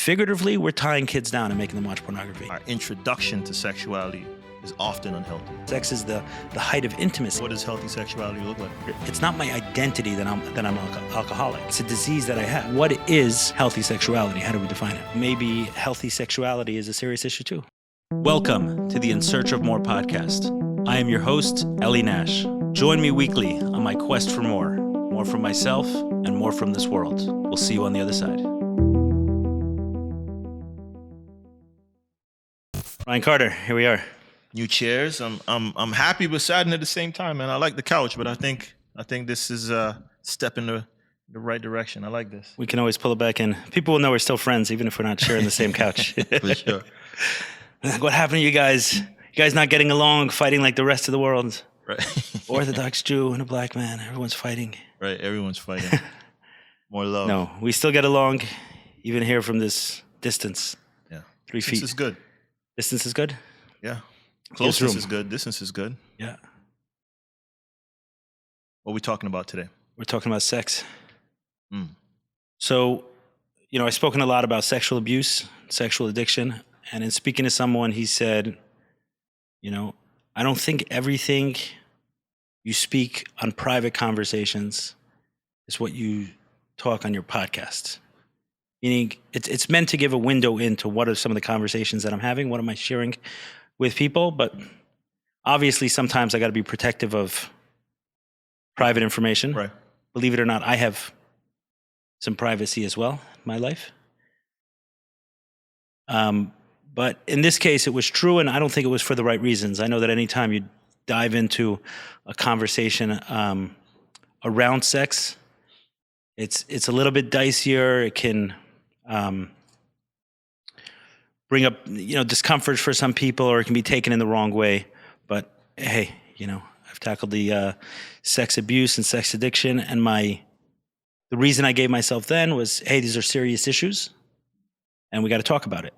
figuratively, we're tying kids down and making them watch pornography. Our introduction to sexuality is often unhealthy. Sex is the height of intimacy. What does healthy sexuality look like? It's not my identity that I'm alcoholic. It's a disease that I have. What is healthy sexuality? How do we define it? Maybe healthy sexuality is a serious issue too. Welcome to the In Search of More podcast. I am your host, Eli Nash. Join me weekly on my quest for more from myself and more from this world. We'll see you on the other side. Ryan Carter, here we are. New chairs. I'm happy but saddened at the same time, man. I like the couch, but I think this is a step in the right direction. I like this. We can always pull it back in. People will know we're still friends, even if we're not sharing the same couch. For sure. What happened to you guys? You guys not getting along, fighting like the rest of the world? Right. Orthodox Jew and a black man. Everyone's fighting. Right. Everyone's fighting. More love. No, we still get along, even here from this distance. Yeah. 3 feet. This is good. Distance is good? Yeah. Closeness is good. Distance is good. Yeah. What are we talking about today? We're talking about sex. So, I've spoken a lot about sexual abuse, sexual addiction. And in speaking to someone, he said, I don't think everything you speak on private conversations is what you talk on your podcast. Meaning it's meant to give a window into what are some of the conversations that I'm having, what am I sharing with people, but obviously sometimes I got to be protective of private information. Right. Believe it or not, I have some privacy as well in my life. But in this case, it was true, and I don't think it was for the right reasons. I know that anytime you dive into a conversation around sex, it's a little bit dicier. It can bring up discomfort for some people, or it can be taken in the wrong way. But hey, I've tackled the sex abuse and sex addiction, and the reason I gave myself then was, hey, these are serious issues, and we got to talk about it.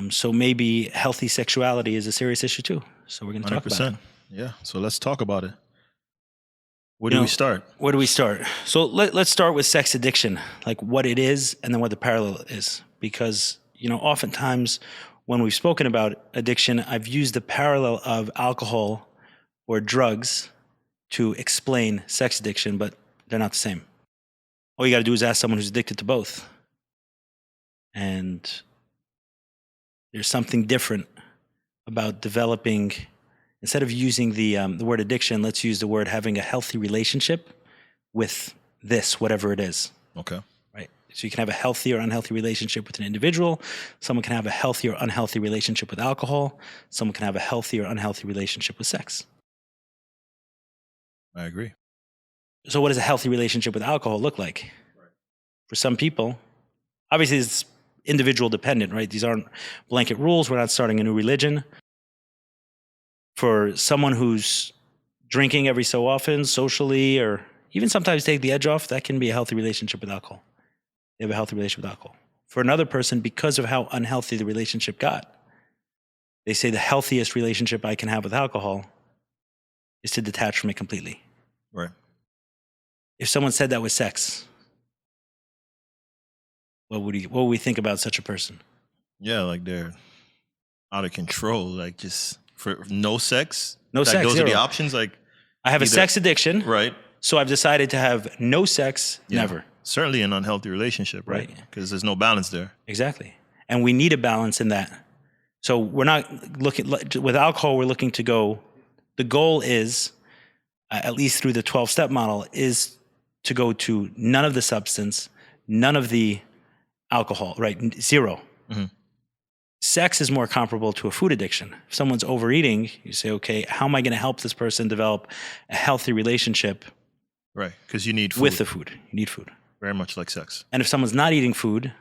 So maybe healthy sexuality is a serious issue too. So we're going to talk about it. Yeah. So let's talk about it. Where do we start? Where do we start? So let's start with sex addiction, like what it is and then what the parallel is. Because, oftentimes when we've spoken about addiction, I've used the parallel of alcohol or drugs to explain sex addiction, but they're not the same. All you got to do is ask someone who's addicted to both. And there's something different about developing, instead of using the word addiction, let's use the word having a healthy relationship with this, whatever it is. Okay. Right. So you can have a healthy or unhealthy relationship with an individual. Someone can have a healthy or unhealthy relationship with alcohol. Someone can have a healthy or unhealthy relationship with sex. I agree. So what does a healthy relationship with alcohol look like? Right. For some people, obviously it's individual dependent, right? These aren't blanket rules. We're not starting a new religion. For someone who's drinking every so often, socially, or even sometimes take the edge off, that can be a healthy relationship with alcohol. They have a healthy relationship with alcohol. For another person, because of how unhealthy the relationship got, they say the healthiest relationship I can have with alcohol is to detach from it completely. Right. If someone said that with sex, what would we think about such a person? Yeah, like they're out of control. Like just for no sex. No sex. Those zero. are the options. Like I have a sex addiction. Right. So I've decided to have no sex, never. Certainly an unhealthy relationship, right? Because there's no balance there. Exactly. And we need a balance in that. So we're not looking, with alcohol, we're looking to go, the goal is, at least through the 12-step model, is to go to none of the substance, none of the alcohol, right? Zero. Mm-hmm. Sex is more comparable to a food addiction. If someone's overeating, you say, okay, how am I going to help this person develop a healthy relationship? Right, because you need food. With the food. You need food. Very much like sex. And if someone's not eating food,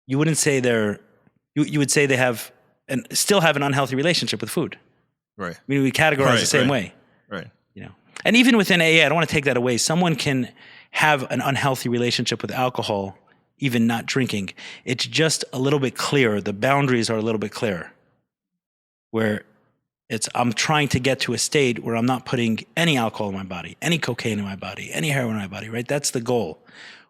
you wouldn't say you would say they have still have an unhealthy relationship with food. Right. I mean, we categorize the same way. Right. And even within AA, I don't want to take that away. Someone can have an unhealthy relationship with alcohol, even not drinking. It's just a little bit clearer. The boundaries are a little bit clearer. Where I'm trying to get to a state where I'm not putting any alcohol in my body, any cocaine in my body, any heroin in my body, right? That's the goal.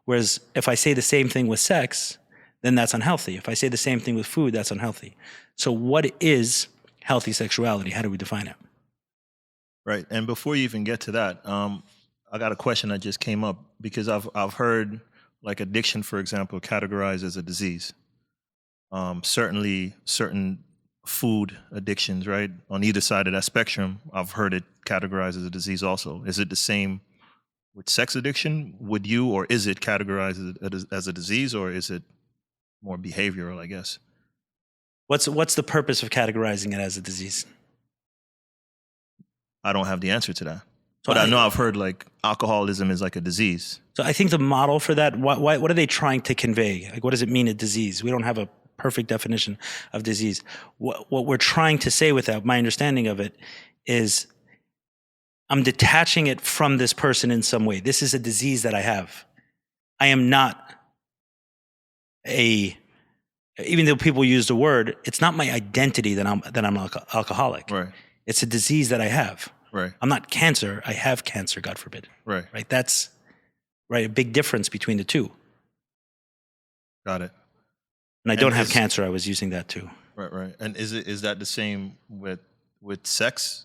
Whereas if I say the same thing with sex, then that's unhealthy. If I say the same thing with food, that's unhealthy. So what is healthy sexuality? How do we define it? Right. And before you even get to that, I got a question that just came up because I've heard like addiction, for example, categorized as a disease. Certainly certain food addictions, right? On either side of that spectrum, I've heard it categorized as a disease also. Is it the same with sex addiction? Would you, or is it categorized as a disease, or is it more behavioral, I guess? What's the purpose of categorizing it as a disease? I don't have the answer to that. So But I know I've heard like alcoholism is like a disease. So I think the model for that, what are they trying to convey? Like, what does it mean, a disease? We don't have a perfect definition of disease. What we're trying to say with that, my understanding of it, is I'm detaching it from this person in some way. This is a disease that I have. I am not even though people use the word, it's not my identity that I'm alcoholic. Right. It's a disease that I have. Right. I'm not cancer. I have cancer, God forbid. Right. Right. That's right. A big difference between the two. Got it. And I don't have cancer. I was using that too. Right. Right. And is that the same with sex?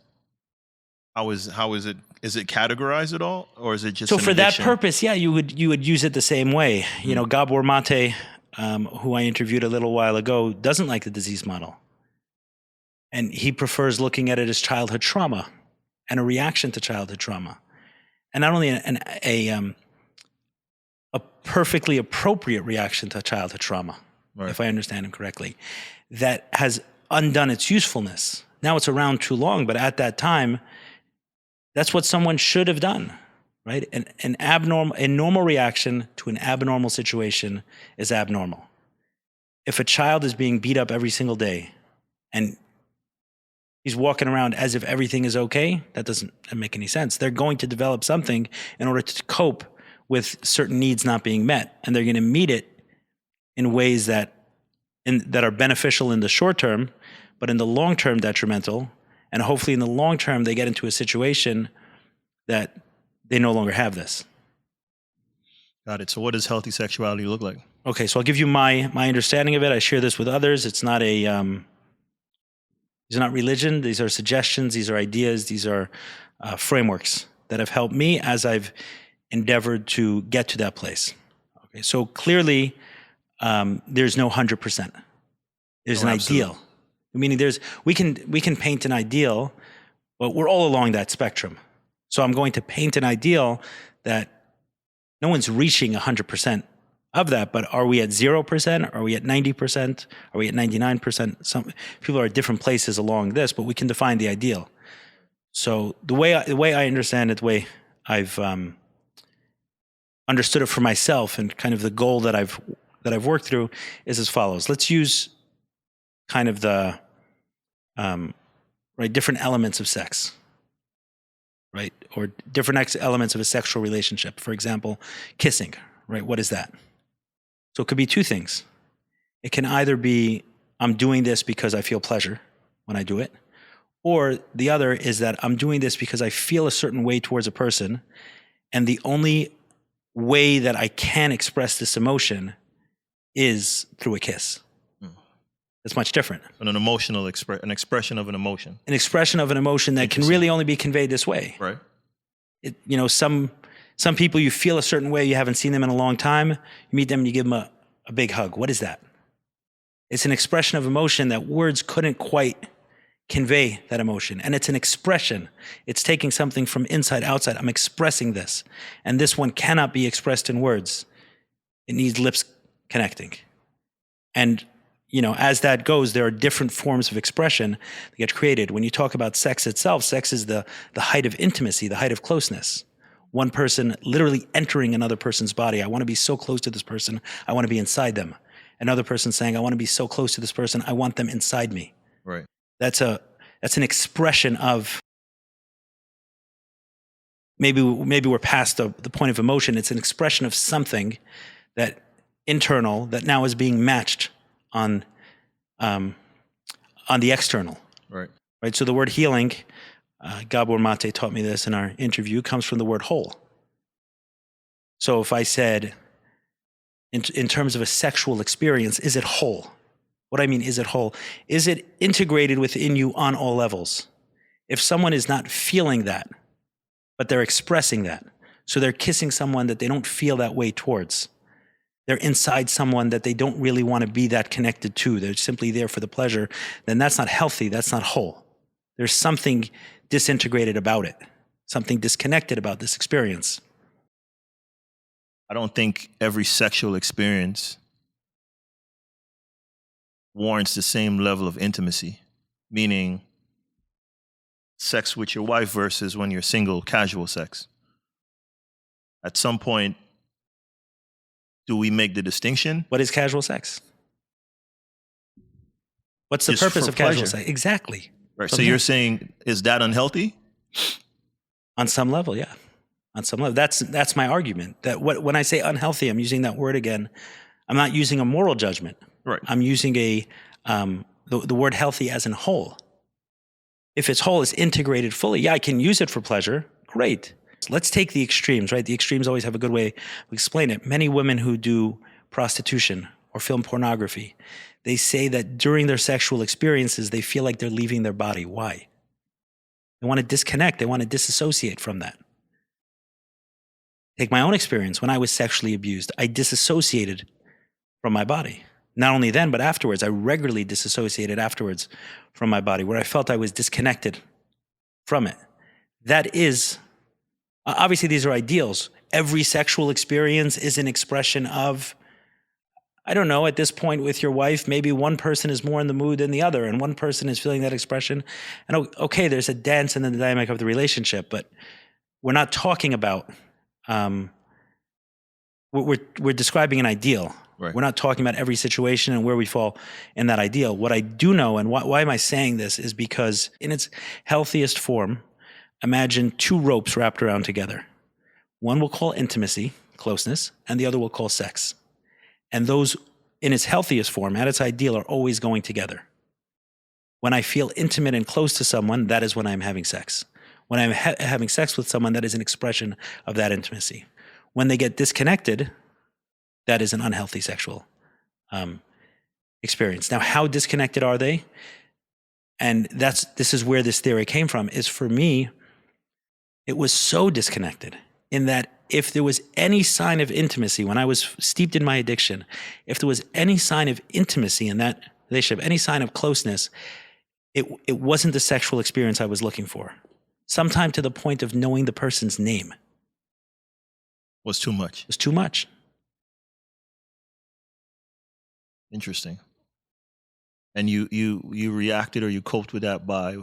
How is it? Is it categorized at all, or is it just so an for addiction? that purpose? Yeah, you would use it the same way. You know, Gabor Mate, who I interviewed a little while ago, doesn't like the disease model, and he prefers looking at it as childhood trauma and a reaction to childhood trauma, and not only a perfectly appropriate reaction to childhood trauma, Right. if I understand him correctly, that has undone its usefulness. Now it's around too long, but at that time, that's what someone should have done, right? A normal reaction to an abnormal situation is abnormal. If a child is being beat up every single day and he's walking around as if everything is okay, that doesn't make any sense. They're going to develop something in order to cope with certain needs not being met, and they're going to meet it in ways that are beneficial in the short term, but in the long term detrimental. And hopefully in the long term, they get into a situation that they no longer have this. Got it. So what does healthy sexuality look like? Okay, so I'll give you my understanding of it. I share this with others. It's not these are not religion. These are suggestions. These are ideas. These are frameworks that have helped me as I've endeavored to get to that place. Okay, so clearly there's no 100%. There's an ideal. Meaning we can paint an ideal, but we're all along that spectrum. So I'm going to paint an ideal that no one's reaching 100% of that, but are we at 0%? Are we at 90%? Are we at 99%? Some people are at different places along this, but we can define the ideal. So the way I understand it, the way I've understood it for myself, and kind of the goal that I've worked through is as follows. Let's use kind of the different elements of sex, right? Or different elements of a sexual relationship. For example, kissing, right? What is that? So it could be two things. It can either be I'm doing this because I feel pleasure when I do it, or the other is that I'm doing this because I feel a certain way towards a person, and the only way that I can express this emotion is through a kiss. It's much different. An emotional an expression of an emotion. An expression of an emotion that can really only be conveyed this way. Right. Some people, you feel a certain way, you haven't seen them in a long time, you meet them and you give them a big hug. What is that? It's an expression of emotion that words couldn't quite convey that emotion. And it's an expression. It's taking something from inside outside. I'm expressing this. And this one cannot be expressed in words. It needs lips connecting. And as that goes, there are different forms of expression that get created. When you talk about sex itself, sex is the height of intimacy, the height of closeness. One person literally entering another person's body. I want to be so close to this person, I want to be inside them. Another person saying, I want to be so close to this person, I want them inside me. Right. That's an expression of, maybe we're past the point of emotion. It's an expression of something that internal that now is being matched on the external. Right. Right. So the word healing, Gabor Mate taught me this in our interview, comes from the word whole. So if I said, in terms of a sexual experience, is it whole? What I mean, is it whole? Is it integrated within you on all levels? If someone is not feeling that, but they're expressing that, so they're kissing someone that they don't feel that way towards, they're inside someone that they don't really want to be that connected to, they're simply there for the pleasure, then that's not healthy, that's not whole. There's something disintegrated about it, something disconnected about this experience. I don't think every sexual experience warrants the same level of intimacy, meaning sex with your wife versus when you're single, casual sex. At some point, do we make the distinction? What is casual sex? What's the Just purpose for of casual pleasure. sex? Exactly. Right. From So you're there. saying, is that unhealthy? On some level, yeah. On some level. That's my argument. That when I say unhealthy, I'm using that word again. I'm not using a moral judgment. Right. I'm using the word healthy as in whole. If it's whole, it's integrated fully. Yeah, I can use it for pleasure. Great. Let's take the extremes, right? The extremes always have a good way to explain it. Many women who do prostitution or film pornography, they say that during their sexual experiences, they feel like they're leaving their body. Why? They want to disconnect. They want to disassociate from that. Take my own experience. When I was sexually abused, I disassociated from my body. Not only then, but afterwards. I regularly disassociated afterwards from my body, where I felt I was disconnected from it. That is, obviously these are ideals. Every sexual experience is an expression of, I don't know, at this point with your wife, maybe one person is more in the mood than the other, and one person is feeling that expression. And okay, there's a dance in the dynamic of the relationship, but we're not talking about, we're describing an ideal. Right. We're not talking about every situation and where we fall in that ideal. What I do know, and why am I saying this, is because in its healthiest form, imagine two ropes wrapped around together. One we'll call intimacy, closeness, and the other we'll call sex. And those, in its healthiest form, at its ideal, are always going together. When I feel intimate and close to someone, that is when I'm having sex. When I'm having sex with someone, that is an expression of that intimacy. When they get disconnected, that is an unhealthy sexual experience. Now, how disconnected are they? And this is where this theory came from, is for me, it was so disconnected in that if there was any sign of intimacy, when I was steeped in my addiction, if there was any sign of intimacy in that relationship, any sign of closeness, it wasn't the sexual experience I was looking for. Sometimes to the point of knowing the person's name. Was too much. It was too much. Interesting. And you reacted or you coped with that by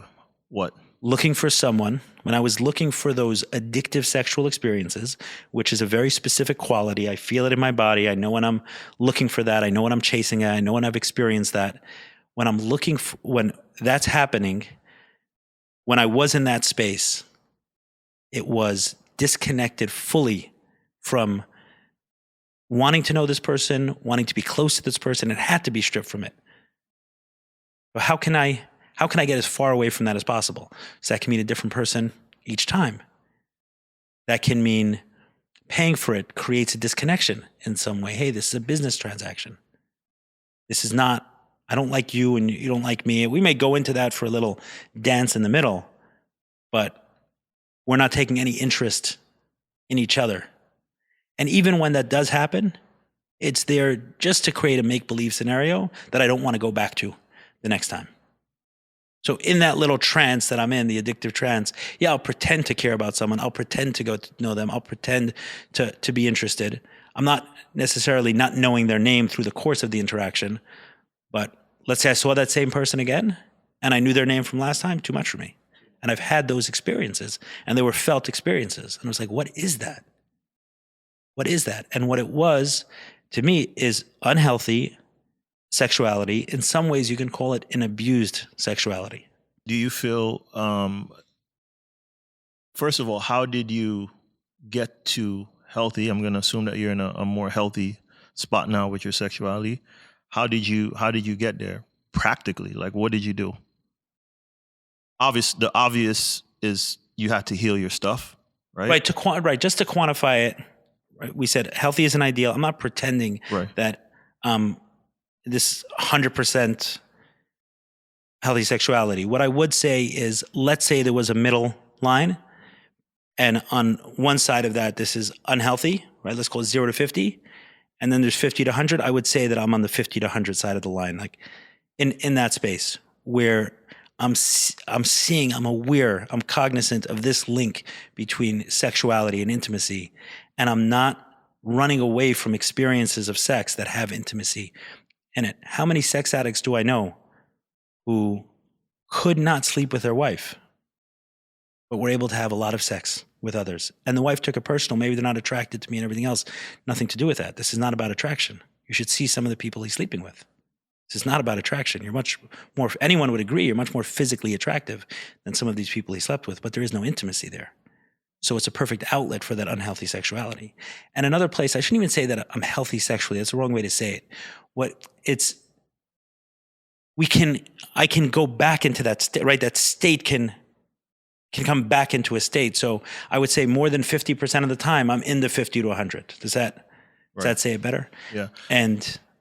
what? Looking for someone, when I was looking for those addictive sexual experiences, which is a very specific quality, I feel it in my body. I know when I'm looking for that. I know when I'm chasing it. I know when I've experienced that. When I'm looking for, when that's happening, when I was in that space, it was disconnected fully from wanting to know this person, wanting to be close to this person. It had to be stripped from it. But how can I get as far away from that as possible? So that can mean a different person each time. That can mean paying for it creates a disconnection in some way. Hey, this is a business transaction. This is not, I don't like you and you don't like me. We may go into that for a little dance in the middle, but we're not taking any interest in each other. And even when that does happen, it's there just to create a make-believe scenario that I don't want to go back to the next time. So in that little trance that I'm in, the addictive trance, yeah, I'll pretend to care about someone. I'll pretend to go to know them. I'll pretend to be interested. I'm not necessarily not knowing their name through the course of the interaction, but let's say I saw that same person again and I knew their name from last time, too much for me. And I've had those experiences and they were felt experiences. And I was like, what is that? What is that? And what it was to me is unhealthy sexuality. In some ways, you can call it an abused sexuality. Do you feel, first of all, how did you get to healthy? I'm going to assume that you're in a more healthy spot now with your sexuality. How did you get there practically? Like, what did you do? The obvious is you had to heal your stuff, right? Right. Just to quantify it, right? We said healthy is an ideal. I'm not pretending Right. that this 100% healthy sexuality. What I would say is, let's say there was a middle line, and on one side of that, this is unhealthy, right? Let's call it 0 to 50. And then there's 50 to 100. I would say that I'm on the 50 to 100 side of the line, like in that space where I'm seeing, I'm aware, I'm cognizant of this link between sexuality and intimacy. And I'm not running away from experiences of sex that have intimacy in it. How many sex addicts do I know who could not sleep with their wife, but were able to have a lot of sex with others? And the wife took it personal. Maybe they're not attracted to me and everything else. Nothing to do with that. This is not about attraction. You should see some of the people he's sleeping with. This is not about attraction. You're much more, anyone would agree, you're much more physically attractive than some of these people he slept with, but there is no intimacy there. So it's a perfect outlet for that unhealthy sexuality. And another place, I shouldn't even say that I'm healthy sexually. That's the wrong way to say it. I can go back into that state, right? That state can come back into a state. So I would say more than 50% of the time, I'm in the 50 to 100. Does that say it better? Yeah.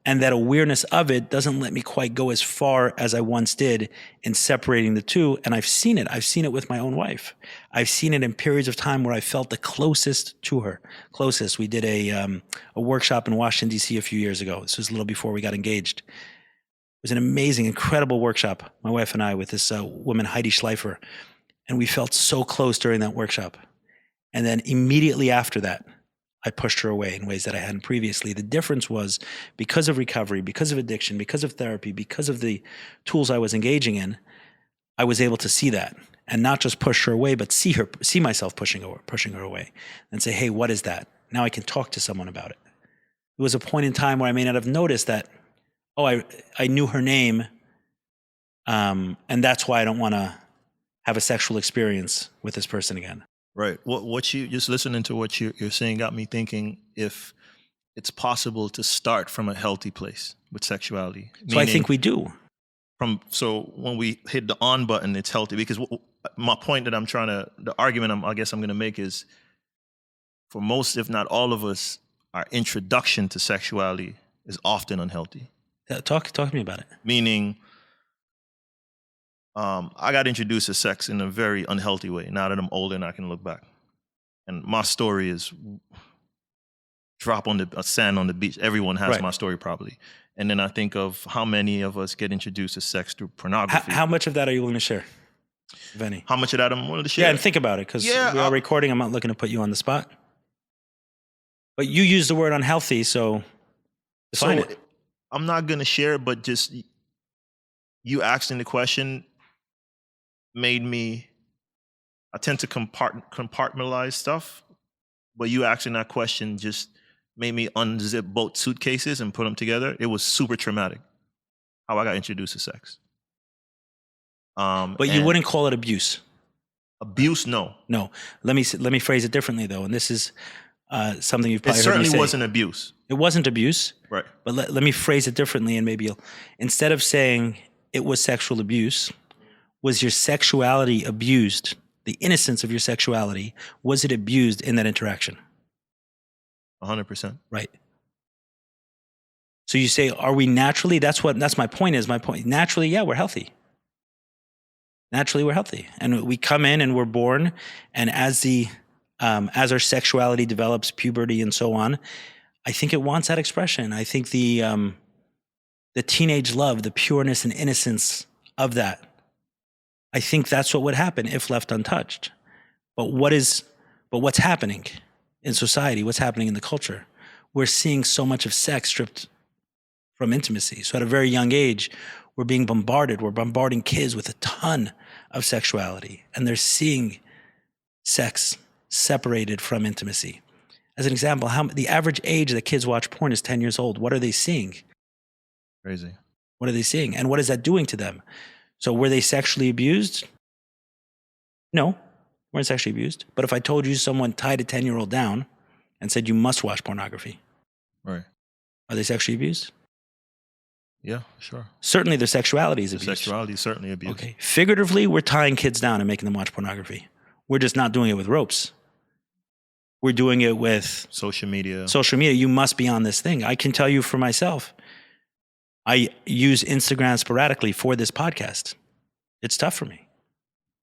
And that awareness of it doesn't let me quite go as far as I once did in separating the two. And I've seen it. I've seen it with my own wife. I've seen it in periods of time where I felt the closest to her. Closest. We did a workshop in Washington, D.C. a few years ago. This was a little before we got engaged. It was an amazing, incredible workshop, my wife and I, with this woman, Heidi Schleifer. And we felt so close during that workshop. And then immediately after that, I pushed her away in ways that I hadn't previously. The difference was because of recovery, because of addiction, because of therapy, because of the tools I was engaging in, I was able to see that and not just push her away, but see myself pushing her away and say, hey, what is that? Now I can talk to someone about it. There was a point in time where I may not have noticed that, I knew her name, and that's why I don't want to have a sexual experience with this person again. Right. What you just listening to what you're saying got me thinking if it's possible to start from a healthy place with sexuality. So I think we do. So when we hit the on button, it's healthy, because my point that the argument I guess I'm going to make is, for most, if not all of us, our introduction to sexuality is often unhealthy. Talk to me about it. Meaning, I got introduced to sex in a very unhealthy way. Now that I'm older and I can look back, and my story is drop on the sand on the beach. Everyone has my story probably. And then I think of how many of us get introduced to sex through pornography. How much of that are you willing to share, if any? How much of that I'm willing to share? Yeah, and think about it, because we are recording. I'm not looking to put you on the spot. But you use the word unhealthy, so define it. I'm not going to share it, but just you asking the question made me, I tend to compartmentalize stuff, but you asking that question just made me unzip both suitcases and put them together. It was super traumatic how I got introduced to sex. But you wouldn't call it abuse. Abuse, no. No. Let me phrase it differently, though, and this is something you've probably heard me say. It certainly wasn't abuse. It wasn't abuse. Right. But let me phrase it differently, and maybe instead of saying it was sexual abuse, was your sexuality abused? The innocence of your sexuality, was it abused in that interaction? 100%. Right. So you say, are we naturally? That's my point is. My point. Naturally, yeah, we're healthy. Naturally, we're healthy, and we come in and we're born, and as our sexuality develops, puberty and so on, I think it wants that expression. I think the teenage love, the pureness and innocence of that, I think that's what would happen if left untouched. But what's happening in society? What's happening in the culture? We're seeing so much of sex stripped from intimacy. So at a very young age, we're being bombarded. We're bombarding kids with a ton of sexuality, and they're seeing sex separated from intimacy. As an example, the average age that kids watch porn is 10 years old. What are they seeing? Crazy. What are they seeing? And what is that doing to them? So were they sexually abused? No, weren't sexually abused. But if I told you someone tied a 10-year-old down and said you must watch pornography, right? Are they sexually abused? Yeah, sure. Certainly their sexuality is abused. Sexuality is certainly abused. Okay. Figuratively, we're tying kids down and making them watch pornography. We're just not doing it with ropes. We're doing it with Social media. social media. You must be on this thing. I can tell you for myself, I use Instagram sporadically for this podcast. It's tough for me.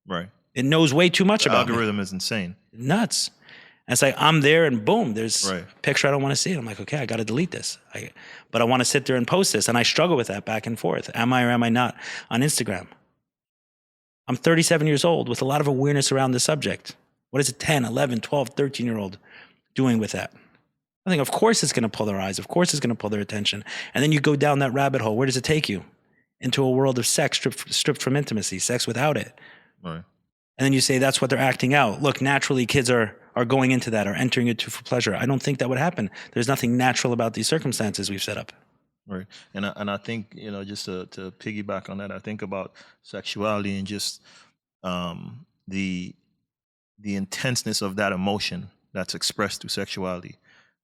Right. It knows way too much The about me. algorithm is insane. Nuts. And it's like I'm there and boom, there's Right. a picture I don't want to see. And I'm like, okay, I got to delete this. But I want to sit there and post this. And I struggle with that back and forth. Am I or am I not on Instagram? I'm 37 years old with a lot of awareness around the subject. What is a 10, 11, 12, 13-year-old doing with that? I think, of course, it's going to pull their eyes. Of course, it's going to pull their attention. And then you go down that rabbit hole. Where does it take you? Into a world of sex stripped from intimacy, sex without it. Right. And then you say that's what they're acting out. Look, naturally, kids are going into that or entering it for pleasure. I don't think that would happen. There's nothing natural about these circumstances we've set up. Right. And I think, just to piggyback on that, I think about sexuality and just the intenseness of that emotion that's expressed through sexuality,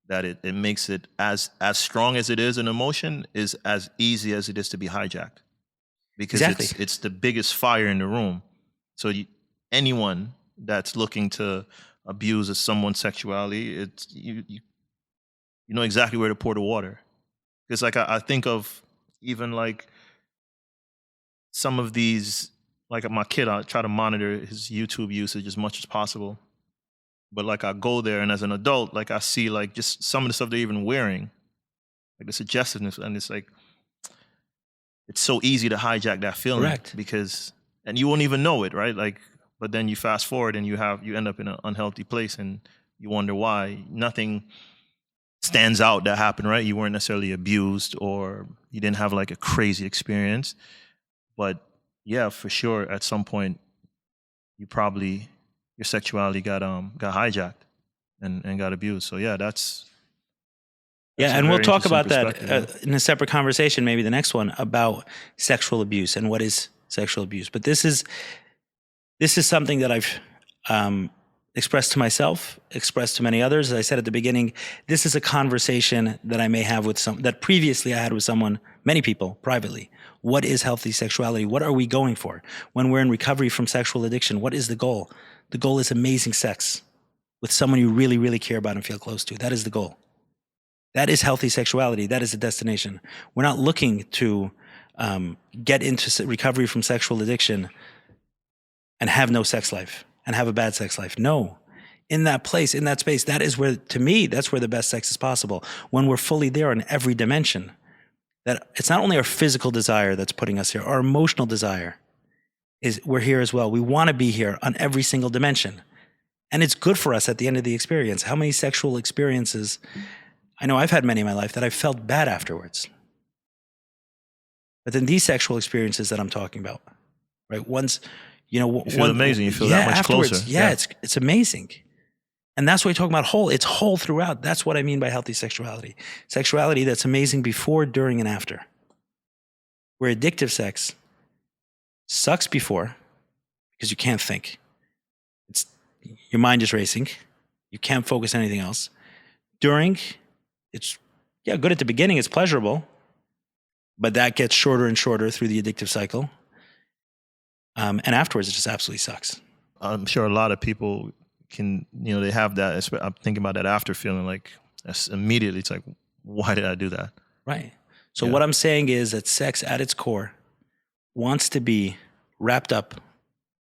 that it makes it as strong as it is an emotion is as easy as it is to be hijacked, because Exactly. it's the biggest fire in the room. So anyone that's looking to abuse someone's sexuality, it's you know exactly where to pour the water. Because like I think of even like some of these, like my kid, I try to monitor his YouTube usage as much as possible. But like I go there, and as an adult, like I see like just some of the stuff they're even wearing, like the suggestiveness, and it's like it's so easy to hijack that feeling. Correct. And you won't even know it, right? Like, but then you fast forward and you end up in an unhealthy place, and you wonder why nothing stands out that happened, right? You weren't necessarily abused, or you didn't have like a crazy experience, but yeah, for sure, at some point, your sexuality got hijacked and got abused. So yeah, that's Yeah, a and we'll very talk interesting about that perspective, in a separate conversation, maybe the next one, about sexual abuse and what is sexual abuse. But this is something that I've expressed to myself, expressed to many others. As I said at the beginning, this is a conversation that I may have that previously I had with someone, many people, privately. What is healthy sexuality? What are we going for? When we're in recovery from sexual addiction, what is the goal? The goal is amazing sex with someone you really, really care about and feel close to. That is the goal. That is healthy sexuality. That is the destination. We're not looking to get into recovery from sexual addiction and have no sex life and have a bad sex life. No. In that place, in that space, that is where, to me, that's where the best sex is possible. When we're fully there in every dimension. That it's not only our physical desire that's putting us here, our emotional desire we're here as well. We want to be here on every single dimension. And it's good for us at the end of the experience. How many sexual experiences, I know I've had many in my life that I felt bad afterwards. But then these sexual experiences that I'm talking about, right? Once, you feel amazing. You feel that much closer. Yeah, it's amazing. And that's what we're talking about whole. It's whole throughout. That's what I mean by healthy sexuality. Sexuality that's amazing before, during, and after. Where addictive sex sucks before, because you can't think. Your mind is racing. You can't focus on anything else. During, it's good at the beginning. It's pleasurable. But that gets shorter and shorter through the addictive cycle. And afterwards, it just absolutely sucks. I'm sure a lot of people can, they have that. I'm thinking about that after feeling, like immediately it's like, why did I do that? Right. So what I'm saying is that sex at its core wants to be wrapped up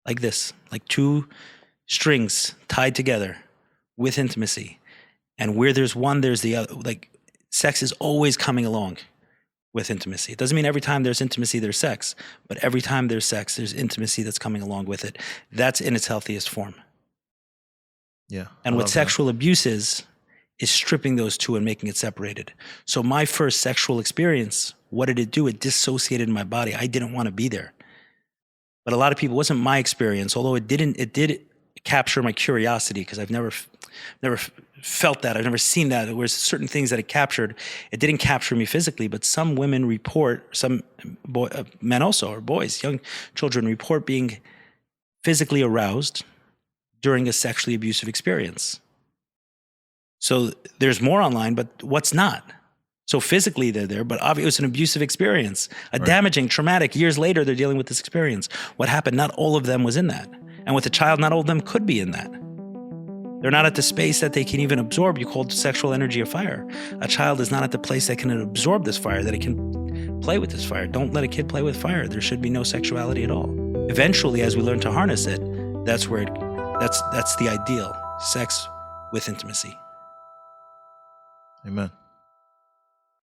like this, like two strings tied together with intimacy. And where there's one, there's the other. Like sex is always coming along with intimacy. It doesn't mean every time there's intimacy, there's sex, but every time there's sex, there's intimacy that's coming along with it. That's in its healthiest form. Yeah. And what sexual abuse is stripping those two and making it separated. So my first sexual experience, what did it do? It dissociated my body. I didn't want to be there. But a lot of people, it wasn't my experience, although it did capture my curiosity, because I've never felt that. I've never seen that. There were certain things that it captured. It didn't capture me physically, but some women report, some men also, or boys, young children report being physically aroused during a sexually abusive experience. So there's more online, but what's not? So physically they're there, but obviously it's an abusive experience, damaging, traumatic. Years later, they're dealing with this experience. What happened? Not all of them was in that. And with a child, not all of them could be in that. They're not at the space that they can even absorb. You called sexual energy a fire. A child is not at the place that can absorb this fire, that it can play with this fire. Don't let a kid play with fire. There should be no sexuality at all. Eventually, as we learn to harness it, that's the ideal. Sex with intimacy. Amen.